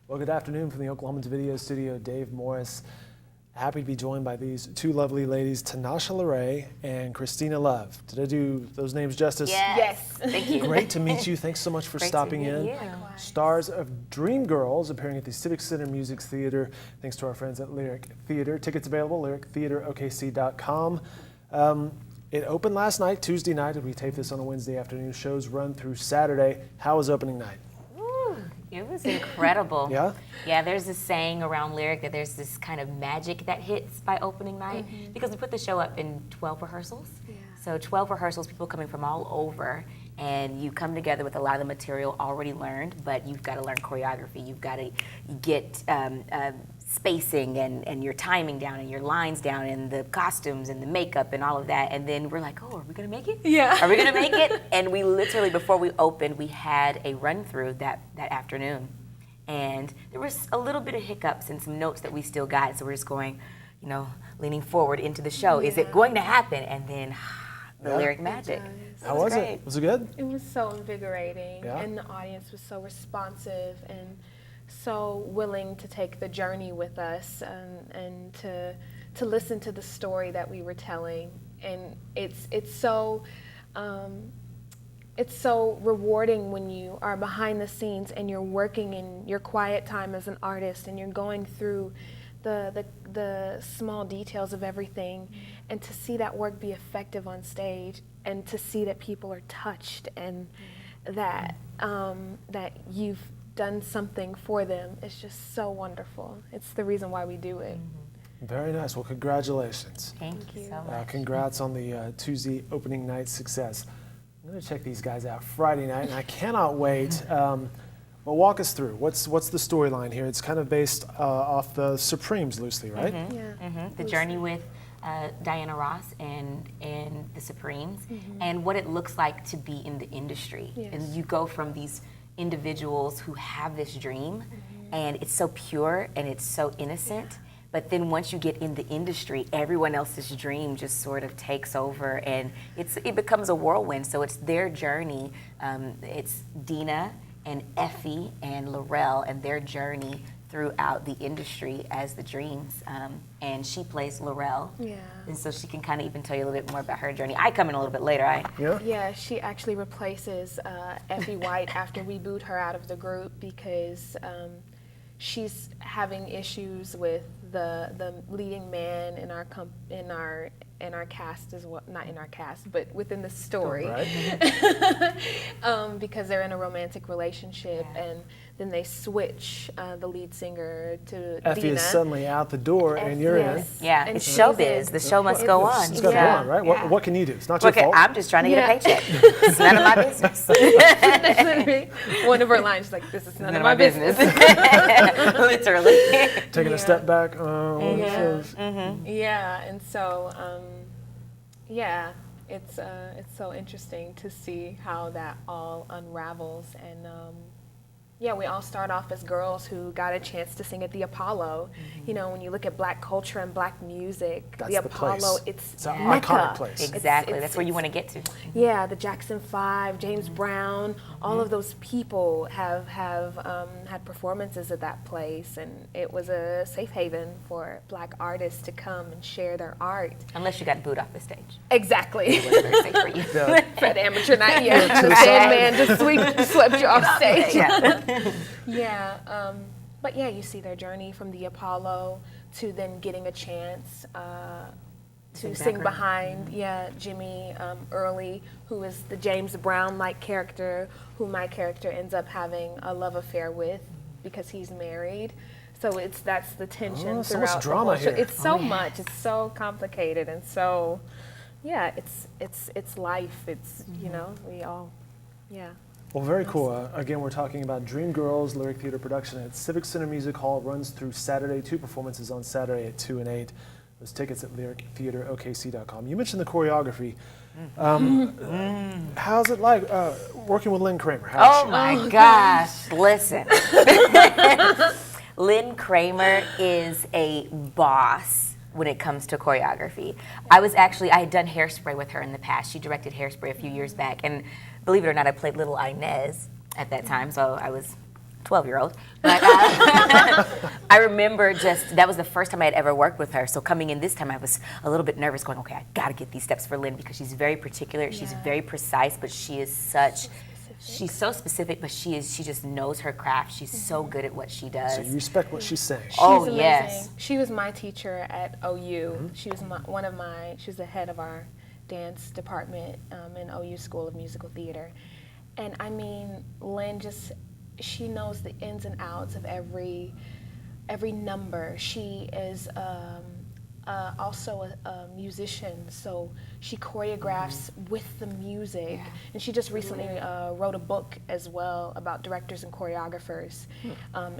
Well, good afternoon from the Oklahoman's Video Studio, Dave Morris. Happy to be joined by these two lovely ladies, Tanasha LeRae and Christina Love. Did I do those names justice? Yes. Thank you. Great to meet you. Thanks so much for stopping in. Stars of Dreamgirls appearing at the Civic Center Music Theater, thanks to our friends at Lyric Theater. Tickets available, lyrictheaterokc.com. It opened last night, Tuesday night, and we tape this on a Wednesday afternoon. Shows run through Saturday. How was opening night? It was incredible. Yeah? Yeah, there's this saying around Lyric that there's this kind of magic that hits by opening night because we put the show up in 12 rehearsals. Yeah. So 12 rehearsals, people coming from all over, and you come together with a lot of the material already learned, but you've got to learn choreography. You've got to get spacing and your timing down and your lines down and the costumes and the makeup and all of that. And then we're like, oh, are we going to make it? Yeah. Are we going to make it? And we literally, before we opened, we had a run through that afternoon. And there was a little bit of hiccups and some notes that we still got. So we're just going, you know, leaning forward into the show. Yeah. Is it going to happen? And then the Lyric magic. How was it? Was it good? It was so invigorating. Yeah. And the audience was so responsive and so willing to take the journey with us and to listen to the story that we were telling. And it's so rewarding when you are behind the scenes and you're working in your quiet time as an artist and you're going through the small details of everything, and to see that work be effective on stage and to see that people are touched and that you've done something for them. It's just so wonderful. It's the reason why we do it. Very nice. Well, congratulations. Thank you so much. Congrats on the Tuesday opening night success. I'm going to check these guys out Friday night, and I cannot wait. Well, walk us through. What's the storyline here? It's kind of based off the Supremes loosely, right? The journey with Diana Ross and the Supremes, and what it looks like to be in the industry. Yes. And you go from these individuals who have this dream, and it's so pure and it's so innocent. But then once you get in the industry, everyone else's dream just sort of takes over, and it becomes a whirlwind. So it's their journey. It's Dina and Effie and Laurel and their journey throughout the industry as the Dreams. And she plays Laurel. Yeah. And so she can kind of even tell you a little bit more about her journey. I come in a little bit later. Yeah, she actually replaces Effie White after we boot her out of the group because she's having issues with the leading man in our cast as well, not in our cast, but within the story, because they're in a romantic relationship, and then they switch the lead singer to Effie Dina. is suddenly out the door, and you're in. Yeah, And it's she's showbiz. in. The show must go on. It's got to go on, right? What can you do? It's not your fault. I'm just trying to get a paycheck. It's none of my business. One of her lines is like, "This is none of my business." Literally. Taking a step back. Yeah, and so it's so interesting to see how that all unravels, and we all start off as girls who got a chance to sing at the Apollo. You know, when you look at Black culture and Black music, That's the the Apollo, place. it's an Mecca. iconic place. Exactly. That's where you want to get to. Yeah, the Jackson 5, James Brown, all of those people have had performances at that place, and it was a safe haven for Black artists to come and share their art. Unless you got booed off the stage. Exactly. It was very safe for you. For the amateur night, the Sandman just swept you off stage. But you see their journey from the Apollo to then getting a chance to sing behind Jimmy Early, who is the James Brown-like character, who my character ends up having a love affair with because he's married. So that's the tension so throughout much drama the whole show. here. It's so much. It's so complicated, and so it's life. It's we all Well, very cool. Again, we're talking about Dreamgirls Lyric Theater production at Civic Center Music Hall. Runs through Saturday. 2 performances on Saturday at 2 and 8. Those tickets at lyrictheaterokc.com. You mentioned the choreography. How's it like working with Lynn Kramer? My gosh, listen. Lynn Kramer is a boss when it comes to choreography. I had done Hairspray with her in the past. She directed Hairspray a few years back, and believe it or not, I played little Inez at that time, so I was 12-year-old. But I remember that was the first time I had ever worked with her. So coming in this time, I was a little bit nervous, going, okay, I got to get these steps for Lynn because she's very particular, she's very precise, but she is she's so specific, but she just knows her craft. She's so good at what she does. So you respect what she's saying. She's yes. She was my teacher at OU. She was she was the head of our dance department in OU School of Musical Theater. And I mean, Lynn she knows the ins and outs of every number. She is also a musician, so she choreographs with the music. And she just recently wrote a book as well about directors and choreographers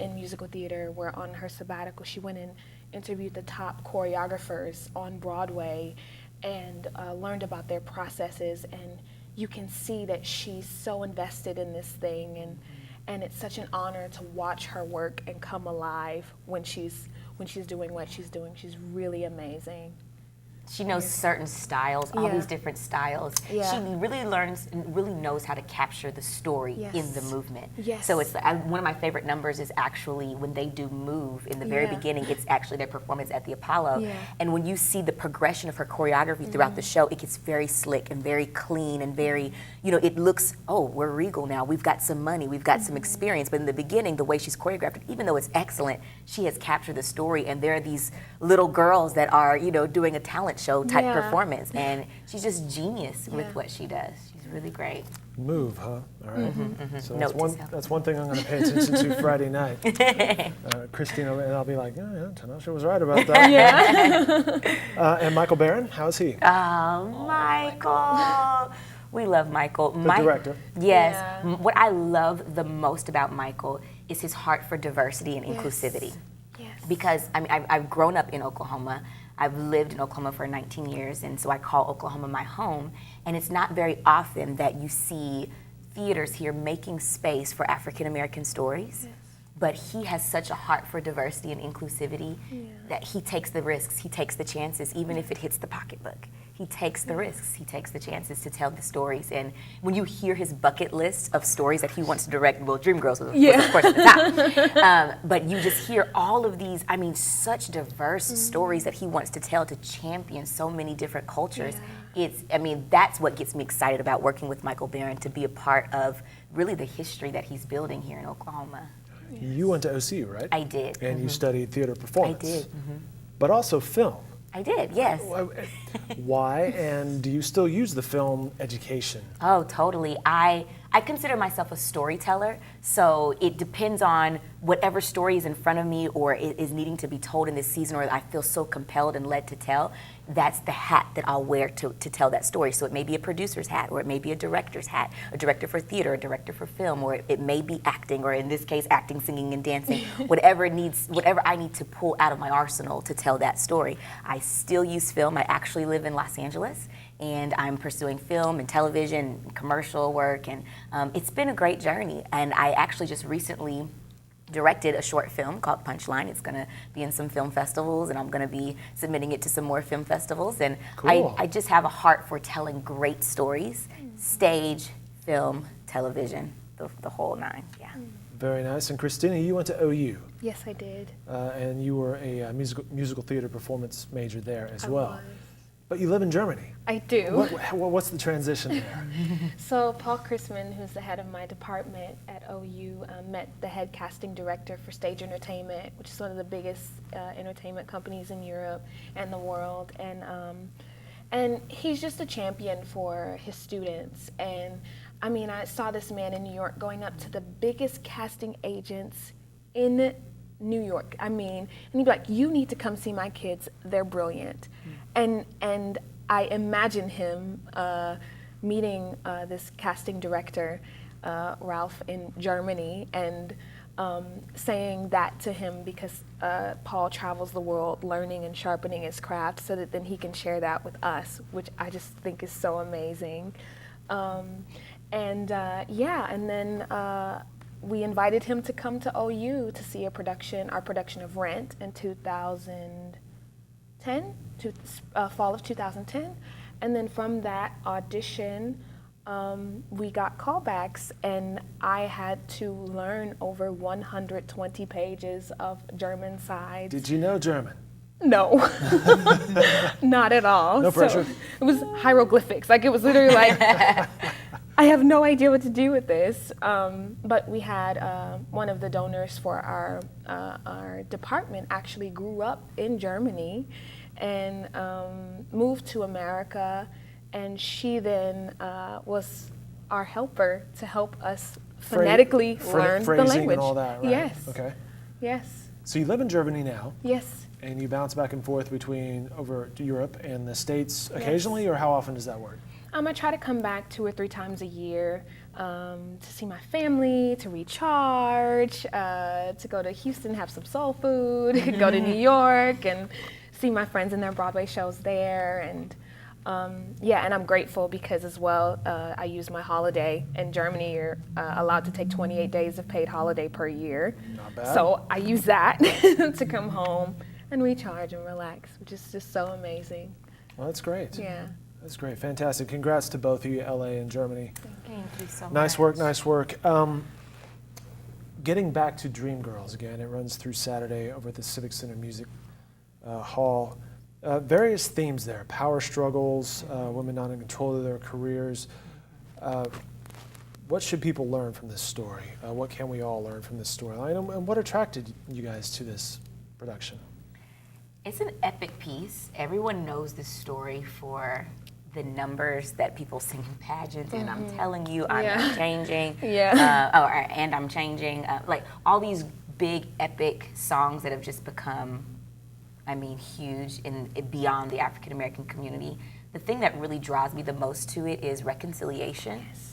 in musical theater, where on her sabbatical she went and interviewed the top choreographers on Broadway and learned about their processes. And you can see that she's so invested in this thing, and it's such an honor to watch her work and come alive when she's doing what she's doing. She's really amazing. She knows certain styles, all these different styles. Yeah. She really learns and really knows how to capture the story in the movement. So it's one of my favorite numbers is actually when they do Move in the very beginning. It's actually their performance at the Apollo. And when you see the progression of her choreography throughout the show, it gets very slick and very clean and very, it looks, oh, we're regal now. We've got some money, we've got some experience. But in the beginning, the way she's choreographed it, even though it's excellent, she has captured the story. And there are these little girls that are, doing a talent show type performance, and she's just genius with what she does. She's really great. Move, huh? All right. So that's one thing I'm going to pay attention to Friday night. Christina, and I'll be like, yeah, Tanasha was right about that. And Michael Barron, how's he? Oh, Michael. We love Michael. The director. Yes. What I love the most about Michael is his heart for diversity and inclusivity. Because I've grown up in Oklahoma. I've lived in Oklahoma for 19 years, and so I call Oklahoma my home. And it's not very often that you see theaters here making space for African American stories. But he has such a heart for diversity and inclusivity that he takes the risks, he takes the chances, even if it hits the pocketbook. He takes the risks, he takes the chances to tell the stories. And when you hear his bucket list of stories that he wants to direct, well, Dreamgirls was of course at the top. But you just hear all of these, such diverse stories that he wants to tell to champion so many different cultures. That's what gets me excited about working with Michael Barron, to be a part of really the history that he's building here in Oklahoma. You went to OCU, right? I did. And you studied theater performance. I did. But also film. I did, yes. Why, and do you still use the film education? Oh, totally. I consider myself a storyteller, so it depends on whatever story is in front of me or is needing to be told in this season, or I feel so compelled and led to tell. That's the hat that I'll wear to tell that story. So it may be a producer's hat, or it may be a director's hat, a director for theater, a director for film, or it may be acting, or in this case, acting, singing, and dancing. Whatever I need to pull out of my arsenal to tell that story. I still use film. I actually live in Los Angeles, and I'm pursuing film and television, and commercial work, and it's been a great journey. And I actually just recently directed a short film called Punchline. It's going to be in some film festivals, and I'm going to be submitting it to some more film festivals. And cool. I just have a heart for telling great stories, stage, film, television, the whole nine. Yeah. Very nice. And Christina, you went to OU. Yes, I did. And you were a musical theater performance major there as well. Was. But you live in Germany. I do. What's the transition there? So Paul Chrisman, who's the head of my department at OU, met the head casting director for Stage Entertainment, which is one of the biggest entertainment companies in Europe and the world. And he's just a champion for his students. And I saw this man in New York going up to the biggest casting agents in New York. And he'd be like, you need to come see my kids. They're brilliant. And I imagine him meeting this casting director, Ralph, in Germany, and saying that to him because Paul travels the world learning and sharpening his craft so that then he can share that with us, which I just think is so amazing. And then we invited him to come to OU to see our production of Rent in 2010, fall of 2010. And then from that audition, we got callbacks, and I had to learn over 120 pages of German sides. Did you know German? No, not at all. No pressure. So it was hieroglyphics. Like, it was literally like, I have no idea what to do with this. But we had one of the donors for our department actually grew up in Germany and moved to America. And she then was our helper to help us phonetically learn the language. And all that, right? Yes. Okay. Yes. So you live in Germany now. Yes. And you bounce back and forth between over to Europe and the States occasionally, or how often does that work? I try to come back 2 or 3 times a year to see my family, to recharge, to go to Houston, have some soul food, go to New York and see my friends in their Broadway shows there. And and I'm grateful because as well, I use my holiday. In Germany, you're allowed to take 28 days of paid holiday per year. Not bad. So I use that to come home and recharge and relax, which is just so amazing. Well, that's great. Yeah. That's great. Fantastic. Congrats to both of you, LA and Germany. Thank you so much. Nice work, nice work. Getting back to Dreamgirls again, it runs through Saturday over at the Civic Center Music Hall. Various themes there: power struggles, women not in control of their careers. What should people learn from this story? What can we all learn from this storyline? And what attracted you guys to this production? It's an epic piece. Everyone knows this story for the numbers that people sing in pageants, and I'm telling you, I'm not changing. And I'm changing. Like all these big epic songs that have just become, I mean, huge in beyond the African American community. The thing that really draws me the most to it is reconciliation. Yes.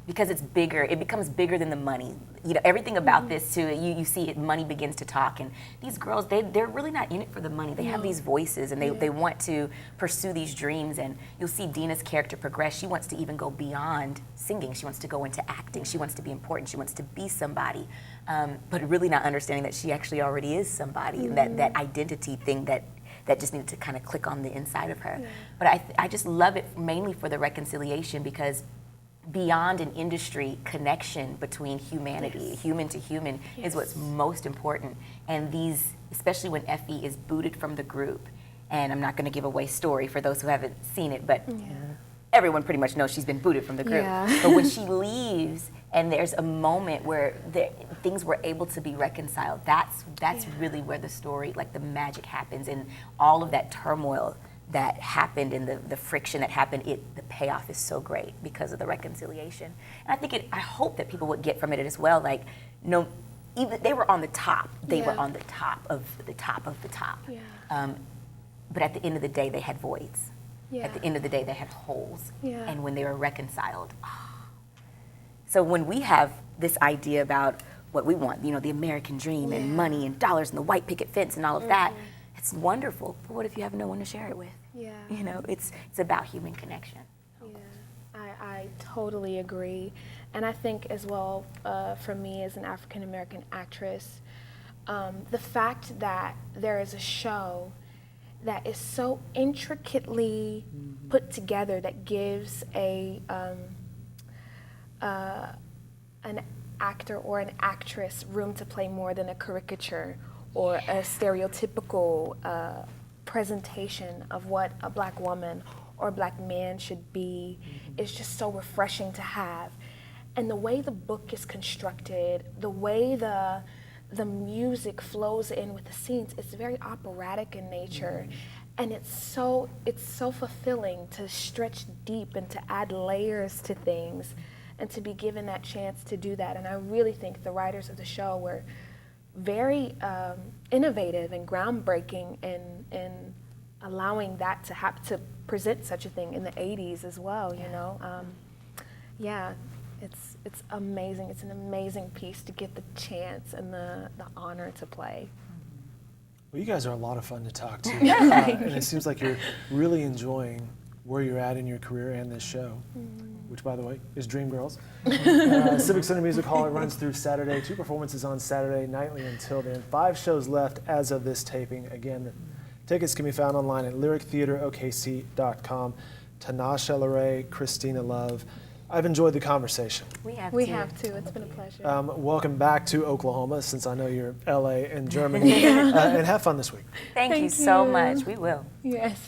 Because it's bigger, it becomes bigger than the money. You know, everything about this too, you see it, money begins to talk. And these girls, they're really not in it for the money. They have these voices and they want to pursue these dreams. And you'll see Dina's character progress. She wants to even go beyond singing. She wants to go into acting. She wants to be important. She wants to be somebody. But really not understanding that she actually already is somebody. And that identity thing that just needed to kind of click on the inside of her. But I just love it mainly for the reconciliation, because beyond an industry, connection between humanity, human to human, is what's most important. And these, especially when Effie is booted from the group, and I'm not going to give away story for those who haven't seen it, but everyone pretty much knows she's been booted from the group. But when she leaves and there's a moment where things were able to be reconciled, that's really where the story, like the magic happens, and all of that turmoil that happened and the friction that happened, the payoff is so great because of the reconciliation. And I think I hope that people would get from it as well, like, no, even they were on the top. They were on the top of the top of the top. But at the end of the day, they had voids. At the end of the day, they had holes. And when they were reconciled, so when we have this idea about what we want, you know, the American dream and money and dollars and the white picket fence and all of that, it's wonderful, but what if you have no one to share it with? You know, it's about human connection. I totally agree. And I think as well, for me as an African American actress, the fact that there is a show that is so intricately put together that gives an actor or an actress room to play more than a caricature or a stereotypical presentation of what a black woman or a black man should be is just so refreshing to have. And the way the book is constructed, the way the music flows in with the scenes, it's very operatic in nature. And it's so fulfilling to stretch deep and to add layers to things and to be given that chance to do that. And I really think the writers of the show were very innovative and groundbreaking in allowing that to present such a thing in the 80s as well, you know. It's amazing. It's an amazing piece to get the chance and the honor to play. Well, you guys are a lot of fun to talk to. And it seems like you're really enjoying where you're at in your career and this show, which, by the way, is Dreamgirls. Civic Center Music Hall, it runs through Saturday. 2 performances on Saturday, nightly until then. 5 shows left as of this taping. Again, tickets can be found online at lyrictheaterokc.com. Tanasha LeRae, Christina Love. I've enjoyed the conversation. We have to. It's been a pleasure. Welcome back to Oklahoma, since I know you're LA and Germany. And have fun this week. Thank you so much. We will. Yes.